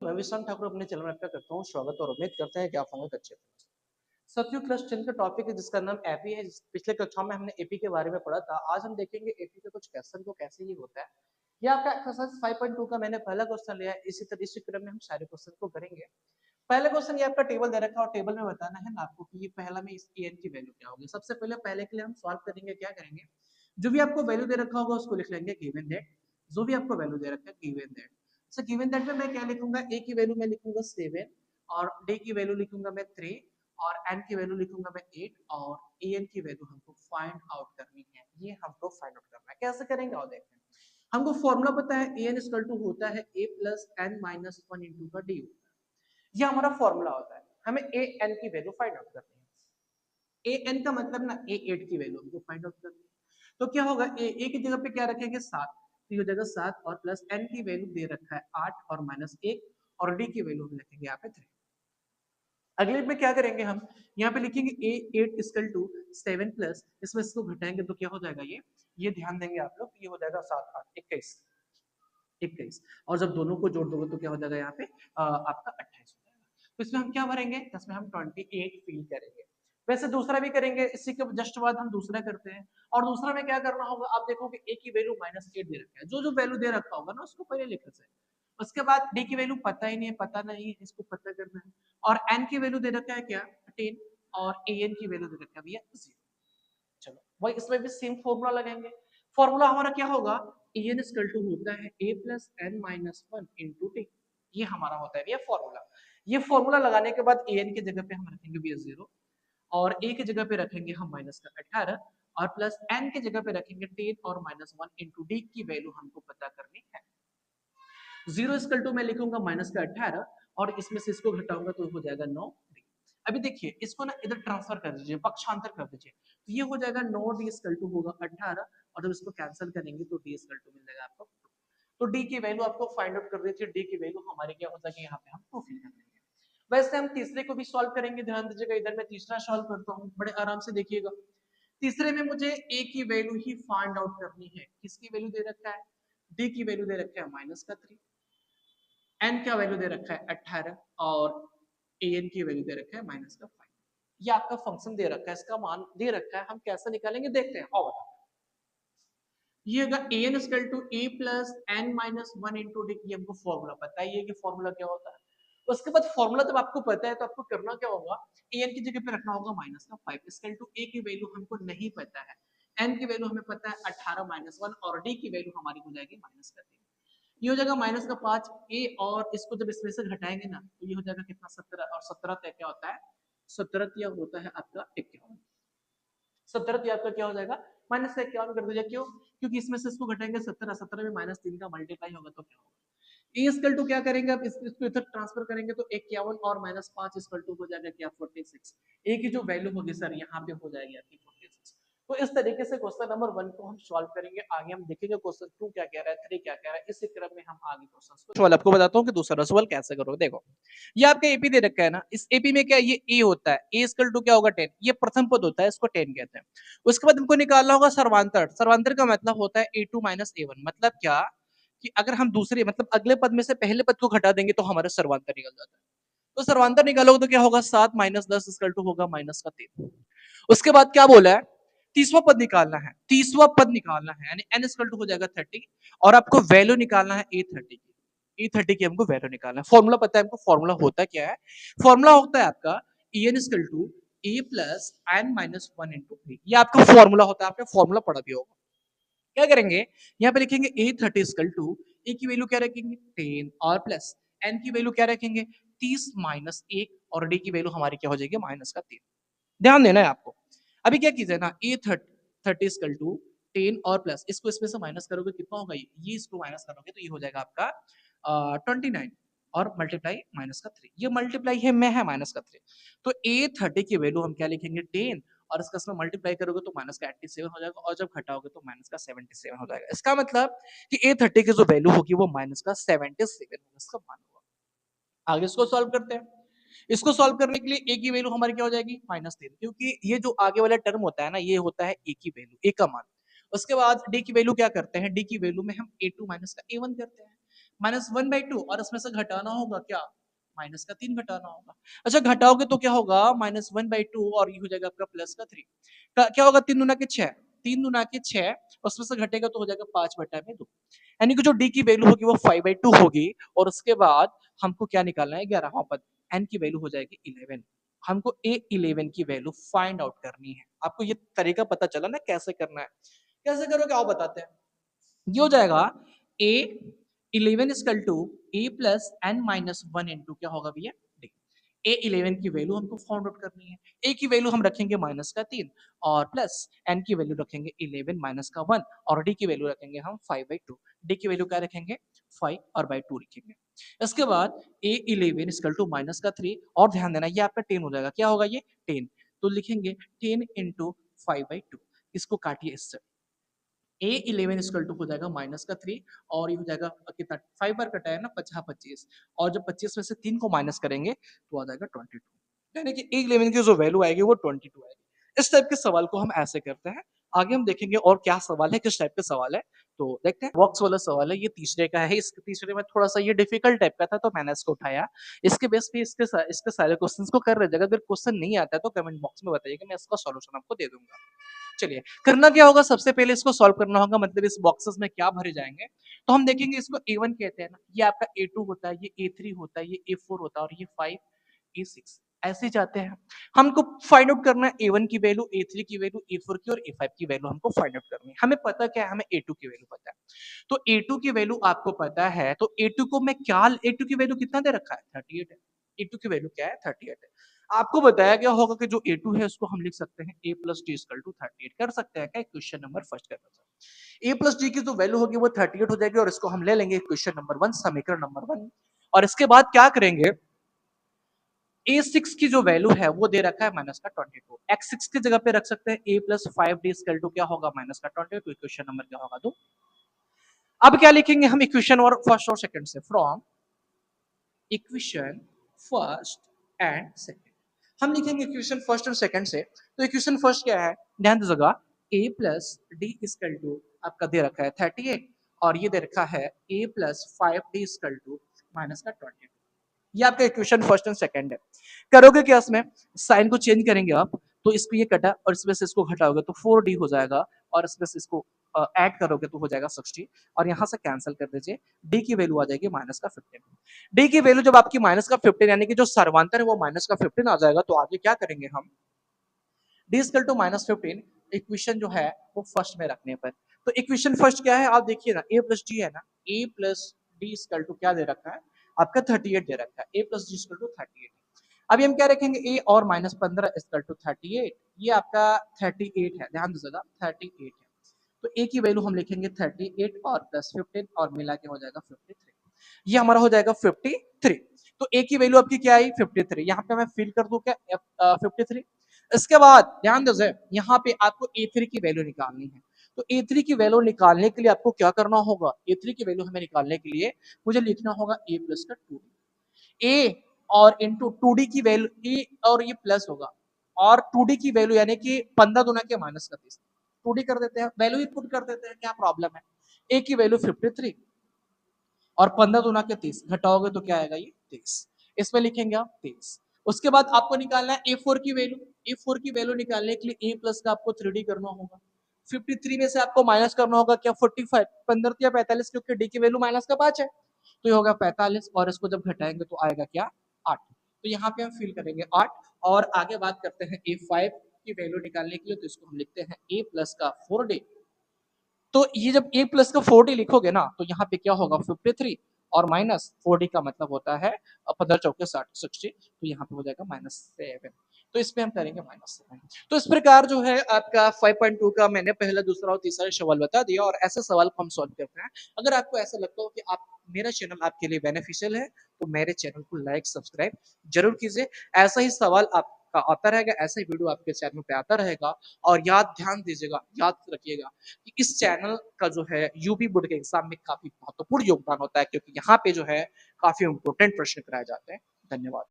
मैं विशांत ठाकुर अपने चैनल में आपका करता हूँ स्वागत और उम्मीद करते हैं कि आप होंगे अच्छे। साथियों, क्लास 10 का टॉपिक है जिसका नाम एपी है। पिछले कक्षा में हमने एपी के बारे में पढ़ा था। आज हम देखेंगे एपी के कुछ क्वेश्चन को कैसे ये होता है। ये आपका एक्सरसाइज 5.2 का मैंने पहला क्वेश्चन लिया है। इसी तरह इसी क्रम में हम सारे क्वेश्चन को करेंगे। पहले क्वेश्चन ये आपका टेबल दे रखा है और टेबल में बताना है ना आपको कि ये पहला में इस एन की वैल्यू क्या होगी। सबसे पहले के लिए हम सॉल्व करेंगे। क्या करेंगे, जो भी आपको वैल्यू दे रखा होगा उसको लिख लेंगे गिवन दैट। जो भी आपको वैल्यू दे रखा है given that. So given that में मैं क्या लिखूंगा, ए की वैल्यू मैं लिखूंगा 7 और डी की वैल्यू लिखूंगा मैं 3 और एन की वैल्यू लिखूंगा मैं 8 और ए एन की वैल्यू हमको फाइंड आउट करनी है। ये हमको फाइंड आउट करना है। कैसे करेंगे और देखते हैं। हमको फॉर्मूला पता है, ए एन इक्वल टू होता है a plus n minus 1 into का डी। ये हमारा फॉर्मूला होता है। हमें ए एन की वैल्यू फाइंड आउट करनी है। ए एन का मतलब ना ए 8 की वैल्यू हमको फाइंड आउट करनी है। तो क्या होगा, ए की जगह पे क्या रखेंगे 7, तो ये जगह 7 और प्लस एन की वैल्यू दे रखा है 8 और माइनस 1 और डी की वैल्यू हम लिखेंगे यहाँ पे 3। अगले में क्या करेंगे, हम यहाँ पे लिखेंगे ए 8 इक्वल टू 7 प्लस इसमें इसको घटाएंगे तो क्या हो जाएगा, ये ध्यान देंगे आप लोग, ये हो जाएगा 7 8 21 21 और जब दोनों को जोड़ दोगे तो क्या हो जाएगा यहाँ पे आपका 28 हो जाएगा। तो इसमें हम क्या भरेंगे, इसमें हम 28 फिल करेंगे। वैसे दूसरा भी करेंगे, इसी के जस्ट बाद हम दूसरा करते हैं। और दूसरा में क्या करना होगा, आप देखोगे ए की वैल्यू -8 दे रखा है। जो जो वैल्यू दे रखा होगा ना उसको पहले लिख से। उसके बाद डी की वैल्यू पता ही नहीं है, पता नहीं है, इसको पता करना है। और एन की वैल्यू दे रखा है क्या 10 और ए एन की वैल्यू दे रखा है भैया 0। चलो वही इसमें भी सेम फॉर्मूला लगाएंगे। फॉर्मूला हमारा क्या होगा, एन इक्वल टू होता है a plus n minus 1 into t. ये हमारा होता है ये फॉर्मूला। ये फॉर्मूला लगाने के बाद एन की जगह पे हम रखेंगे भैया 0 और ए की जगह पे रखेंगे हम माइनस का 18 और प्लस एन की जगह पे रखेंगे 10 और माइनस 1 इंटू डी की वैल्यू हमको पता करनी है। 0 इक्वल टू मैं लिखूंगा माइनस का 18 और इसमें से इसको घटाऊंगा तो हो जाएगा 9 डी। अभी देखिए इसको ना इधर ट्रांसफर कर दीजिए, पक्षांतर कर दीजिए, तो ये हो जाएगा 9 डी इक्वल टू होगा 18 और जब इसको कैंसिल करेंगे तो डी इक्वल टू मिल जाएगा आपको 2। तो डी की वैल्यू आपको फाइंड आउट कर दीजिए। डी की वैल्यू हमारी क्या हो जाएगी, यहाँ पे हम 2 फिल कर देंगे। वैसे हम तीसरे को भी सॉल्व करेंगे। ध्यान दीजिएगा, इधर मैं तीसरा सॉल्व करता हूँ, बड़े आराम से देखिएगा। तीसरे में मुझे ए की वैल्यू ही फाइंड आउट करनी है। किसकी वैल्यू दे रखा है, डी की वैल्यू दे रखा है माइनस का 3, एन का वैल्यू दे रखा है 18 और ए एन की वैल्यू दे रखा है माइनस का 5। ये आपका फंक्शन दे रखा है, इसका मान दे रखा है, हम कैसे निकालेंगे देखते हैं। और ये होगा a n equal to a plus n minus 1 into d. ये हमको फॉर्मूला पता है, ये कि फॉर्मूला क्या होता है। उसके बाद फॉर्मूला जब आपको पता है तो आपको करना क्या होगा, ए एन की जगह पे रखना होगा माइनस का 5 इक्वल टू ए की वैल्यू हमको नहीं पता है, एन की वैल्यू हमें पता है 18 माइनस 1 और डी की वैल्यू हमारी हो जाएगी माइनस का 3। ये हो जाएगा माइनस का 5 ए और इसको जब इसमें से घटाएंगे ना तो ये हो जाएगा कितना 17 और 17 क्या होता है, 17 होता है आपका 51। 17 आपका क्या हो जाएगा माइनस का 51 कर दीजिए। क्यों, क्योंकि इसमें से इसको घटाएंगे 17, 17 में माइनस 3 का मल्टीप्लाई होगा तो क्या होगा, ए इक्वल टू क्या करेंगे आप इसको इधर ट्रांसफर करेंगे तो 51 और माइनस 5 इक्वल टू हो जाएगा क्या 46। ए की जो वैल्यू होगी सर यहाँ पे हो जाएगी आपकी 46। तो इस तरीके से क्वेश्चन नंबर 1 को हम सॉल्व करेंगे। आगे हम देखेंगे क्वेश्चन 2 क्या कह रहा है, 3 क्या कह रहा है। इसी क्रम में हम आगे क्वेश्चंस को सवाल आपको बताता हूं कि दूसरा सवाल कैसे करोगे। देखो ये आपका एपी दे रखा है ना, इस एपी में क्या ये ए होता है, ए इक्वल टू क्या होगा 10, ये प्रथम पद होता है, इसको 10 कहते हैं। उसके बाद हमको निकालना होगा सर्वांतर। सर्वांतर का मतलब होता है ए टू माइनस ए वन। मतलब क्या कि अगर हम दूसरे मतलब अगले पद में से पहले पद को घटा देंगे तो हमारा सर्वांतर निकल जाता है। तो सर्वांतर निकालोगे तो क्या होगा 7 माइनस 10 इक्वल टू होगा माइनस का 3। उसके बाद क्या बोला है, तीसवा पद निकालना है, तीसवा पद निकालना है यानी एन इक्वल टू हो जाएगा 30 और आपको वैल्यू निकालना है ए 30 की। ए 30 की हमको वैल्यू निकालना है। फॉर्मूला पता है हमको, फॉर्मूला होता क्या है, फॉर्मूला होता है आपका a n equal to a plus n minus 1 into three. ये आपका फॉर्मूला होता है, आपने फॉर्मूला पढ़ा भी होगा। क्या करेंगे, यहाँ पे लिखेंगे ए 30 इक्वल टू ए की वैल्यू क्या रखेंगे 10 और प्लस एन की वैल्यू क्या रखेंगे 30 माइनस 1 और डी की वैल्यू हमारी क्या हो जाएगी माइनस का 3। ध्यान देना है आपको। अभी क्या कीजिए ना, ए 30 इक्वल टू 10 और प्लस इसको इसमें से माइनस करोगे कितना होगा, ये इसको माइनस करोगे तो ये हो जाएगा आपका 29 और मल्टीप्लाई माइनस का 3। ये मल्टीप्लाई है में है माइनस का 3। तो ए 30 की वैल्यू हम क्या लिखेंगे 10 और इसका इसमें मल्टीप्लाई करोगे तो माइनस का 87 हो जाएगा और जब घटाओगे तो माइनस का 77 हो जाएगा। इसका मतलब कि ए 30 की जो वैल्यू होगी वो माइनस का 77 होगा, इसका मान होगा। आगे इसको सॉल्व करते हैं। इसको सॉल्व करने के लिए ए की वैल्यू हमारी क्या हो जाएगी -3, क्योंकि ये जो आगे वाला टर्म होता है ना ये होता है ए की वैल्यू, ए का मान। उसके बाद डी की वैल्यू क्या करते हैं, डी की वैल्यू में हम ए2 माइनस का ए1 करते हैं। -1/2 और इसमें से घटाना होगा क्या, -3 घटाना होगा। अच्छा घटाओगे तो क्या होगा, -1/2 और ये हो जाएगा आपका +3 क्या होगा, 3 दूना के 6, 3 दूना के 6, उसमें से घटेगा तो हो जाएगा 5/2, यानी कि जो डी की वैल्यू होगी वो 5/2 होगी और उसके बाद हमको क्या निकालना है, 11वां पद, एन की वैल्यू हो जाएगी 11। हमको A11 की वैल्यू फाइंड आउट करनी है। आपको ये तरीका पता चला ना कैसे करना है, कैसे करोगे आओ बताते हैं। ये हो जाएगा A11 equal to A plus n minus 1 into क्या होगा भैया, डी। A11 की वैल्यू हमको फाइंड आउट करनी है। A की वैल्यू हम रखेंगे -3 और प्लस एन की वैल्यू रखेंगे 11 -1 और डी की वैल्यू रखेंगे हम 5/2। डी की वैल्यू क्या रखेंगे, 5 और बाई 2 लिखेंगे। इसके बाद A11 इक्वल टू -3 और ध्यान देना ये आपका 10 हो जाएगा, क्या होगा ये 10, तो लिखेंगे 10 इंटू 5/2। इसको काटिए इससे, A11 इक्वल टू हो जाएगा -3 और ये हो जाएगा कितना, 5 बार कटा है ना 50-25 और जब 25 में से 3 को माइनस करेंगे तो आ जाएगा 22, यानी कि A11 की जो वैल्यू आएगी वो 22 आएगी। इस टाइप के सवाल को हम ऐसे करते हैं। आगे हम देखेंगे और क्या सवाल है, किस टाइप के सवाल है, तो देखते हैं। बॉक्स वाला सवाल है, ये तीसरे का है। इस तीसरे में थोड़ा सा ये डिफिकल्ट टाइप का था तो मैंने इसको उठाया। इसके बेस पे इसके सारे क्वेश्चंस को कर रहे, अगर क्वेश्चन नहीं आता है तो कमेंट बॉक्स में बताइएगा, मैं इसका सॉल्यूशन आपको दे दूंगा। चलिए करना क्या होगा, सबसे पहले इसको सॉल्व करना होगा, मतलब इस बॉक्सेस में क्या भरे जाएंगे। तो हम देखेंगे इसको A1 कहते हैं ना, ये आपका A2 होता है, ये A3 होता है, ये A4 होता है और ये 5 A6 ऐसे जाते हैं। हमको फाइंड आउट करना है A1 की वैल्यू, A3 की वैल्यू, A4 की और A5 की वैल्यू हमको फाइंड आउट करनी है। हमें पता क्या है, हमें A2 की वैल्यू पता है, तो A2 की वैल्यू आपको पता है, तो A2 को मैं क्या, A2 की वैल्यू कितना दे रखा है, 38 है। A2 की वैल्यू क्या है, 38 है। आपको बताया गया होगा कि जो A2 है उसको हम लिख सकते हैं A plus d equal to 38 कर सकते हैं क्या, क्वेश्चन नंबर फर्स्ट कर सकते हैं। A प्लस डी की जो वैल्यू होगी वो 38 हो जाएगी और इसको हम ले लेंगे क्वेश्चन नंबर 1, समीकरण नंबर 1। और इसके बाद क्या करेंगे, A6 की जो वैल्यू है वो दे रखा है -22, X6 की जगह पे रख सकते हैं A plus 5D equal to क्या होगा, -22, इक्वेशन नंबर क्या होगा 2। अब क्या लिखेंगे हम इक्वेशन और फर्स्ट और सेकंड से, from equation first and second. हम लिखेंगे इक्वेशन फर्स्ट और सेकंड से। तो इक्वेशन फर्स्ट क्या है, ध्यान दीजिएगा, a plus d equal to आपका दे रखा है 38 और ये दे रखा है a plus 5d equal to -22। ये आपका इक्वेशन फर्स्ट एंड सेकंड है। करोगे क्या, इसमें साइन को चेंज करेंगे आप, तो इसको ये कटा और इसमें से इसको घटाओगे तो 4d हो जाएगा और इसमें से इसको ऐड करोगे तो हो जाएगा 60 और यहां से कैंसिल कर दीजिए, d की वैल्यू आ जाएगी -15। डी की वैल्यू जब आपकी -15 यानी कि जो सर्वांतर है वो -15 आ जाएगा, तो आगे क्या करेंगे हम, डी इक्वल टू -15 इक्वेशन जो है वो फर्स्ट में रखने पर। तो इक्वेशन फर्स्ट क्या है आप देखिए ना, a प्लस डी है ना, a plus d equal to क्या दे रखा है आपका 38 दे रखा है, a plus d equal to 38। अभी हम क्या रखेंगे, a और -15 इक्वल टू 38, ये आपका 38 है, ध्यान दीजिएगा 38 है। तो a की वैल्यू हम लिखेंगे 38 और प्लस 15 और मिला के हो जाएगा 53, ये हमारा हो जाएगा 53। तो a की वैल्यू आपकी क्या आई 53, यहाँ पे मैं फिल कर दूं क्या 53। इसके बाद ध्यान दीजिए यहाँ पे आपको A3 की वैल्यू निकालनी है। तो A3 की वैल्यू निकालने के लिए आपको क्या करना होगा, A3 की वैल्यू हमें निकालने के लिए मुझे लिखना होगा a प्लस का 2 a और इंटू 2d की वैल्यू a और ये प्लस होगा और 2d की वैल्यू यानी कि 15 दूना के -30, 2d कर देते हैं, वैल्यू ही पुट कर देते हैं, क्या प्रॉब्लम है। a की वैल्यू 53 और 15 दूना के 30 घटाओगे तो क्या आएगा, ये 23, इसमें लिखेंगे आप 23। उसके बाद आपको निकालना है A4 की वैल्यू, A4 की वैल्यू निकालने के लिए a प्लस का आपको 3d करना होगा, 53 में से आपको माइनस करना होगा क्या 45, 15 या 45 क्योंकि d की वैल्यू -5 है, तो ये होगा 45 और इसको जब घटाएंगे तो आएगा क्या 8, तो यहाँ पे हम फिल करेंगे 8 और आगे बात करते हैं A5 की वैल्यू निकालने के लिए, तो इसको हम लिखते हैं a प्लस का 4d। तो ये जब a प्लस का 4d लिखोगे ना तो यहाँ पे क्या होगा 53 और माइनस 4d का मतलब होता है 15 चौके 60, तो यहाँ पे हो जाएगा -7, तो इस पे हम करेंगे -7। तो इस प्रकार जो है आपका 5.2 का मैंने पहला दूसरा और तीसरा सवाल बता दिया और ऐसे सवाल को हम सॉल्व करते हैं। अगर आपको ऐसा लगता हो कि आप मेरा चैनल आपके लिए बेनिफिशियल है तो मेरे चैनल को लाइक सब्सक्राइब जरूर कीजिए। ऐसा ही सवाल आपका आता रहेगा, ऐसा ही वीडियो आपके चैनल पे आता रहेगा और ध्यान दीजिएगा, याद रखिएगा कि इस चैनल का जो है यूपी बोर्ड के एग्जाम में काफी महत्वपूर्ण योगदान होता है क्योंकि यहाँ पे जो है काफी इंपोर्टेंट प्रश्न कराए जाते हैं। धन्यवाद।